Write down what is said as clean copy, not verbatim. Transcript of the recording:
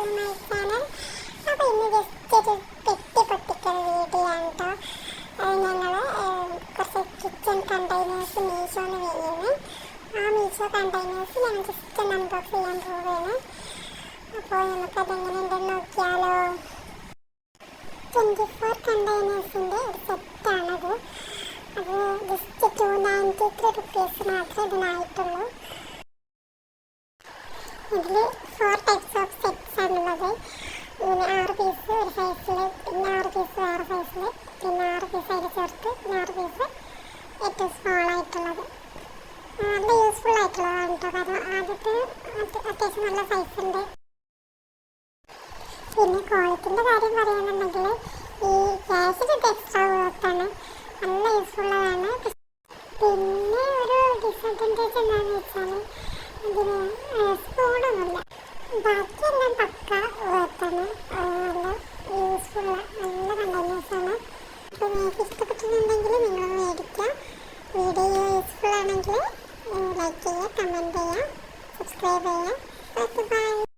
To my channel. അപ്പോൾ ഇന്ന് just ഒരു പെട്ടി പൊട്ടിക്കൽ വീഡിയോ ആണ് കേട്ടോ. ഞങ്ങൾ കുറച്ച് കിച്ചൺ കണ്ടെയ്നേഴ്സ് മീഷോന്ന് വാങ്ങിയിരുന്നു. ആ മീഷോ കണ്ടെയ്നേഴ്സ് ഞങ്ങൾ ജസ്റ്റ് ഒന്ന് അൺബോക്സ് ചെയ്യാൻ പോവുകയാണ്. അപ്പോൾ നമുക്കതെങ്ങനെയുണ്ടെന്ന് നോക്കിയാലോ. 24 കണ്ടെയ്നേഴ്സിൻ്റെ ഒരു സെറ്റാണത്. അത് ജസ്റ്റ് 293 റുപ്പീസ് മാത്രമേ ഇതിനായിട്ടുള്ളൂ. ഇതിൽ 4 ടൈപ്സ് ഓഫ് സെറ്റ്സ് ആണുള്ളത്. ഇങ്ങനെ 6 പീസ് ഒരു സൈസിൽ, പിന്നെ 6 പീസ് വേറെ സൈസിൽ, പിന്നെ 6 പീസ് അതിൽ ചേർത്ത്, പിന്നെ 6 പീസ് ഏറ്റവും സ്മോൾ ആയിട്ടുള്ളത്. നല്ല യൂസ്ഫുൾ ആയിട്ടുള്ളതാണ് കേട്ടോ. കാരണം ആദ്യത്തെ അത്യാവശ്യം നല്ല സൈസ് ഉണ്ട്. പിന്നെ ക്വാളിറ്റിൻ്റെ കാര്യം പറയുകയാണെന്നുണ്ടെങ്കിൽ ഈ ക്യാഷിനൊക്കെ എക്സ്ട്രാ വർത്താണ്, നല്ല യൂസ്ഫുള്ളാണ്. പിന്നെ ഒരു ഡിസഡ്വാൻറ്റേജ് എന്താണെന്ന് വെച്ചാൽ ഇതിന് സ്പൂണൊന്നുമില്ല. ബാക്കിയെല്ലാം പക്ക വർത്താണ്, നല്ല യൂസ്ഫുള്ള നല്ല കണ്ടെയ്നേഴ്സാണ്. അപ്പോൾ നിങ്ങൾക്ക് ഇഷ്ടപ്പെട്ടിട്ടുണ്ടെങ്കിൽ നിങ്ങൾ മേടിക്കുക. വീഡിയോ യൂസ്ഫുൾ ആണെങ്കിൽ ലൈക്ക് ചെയ്യുക, കമൻറ്റ് ചെയ്യുക, സബ്സ്ക്രൈബ് ചെയ്യുക. ബൈ.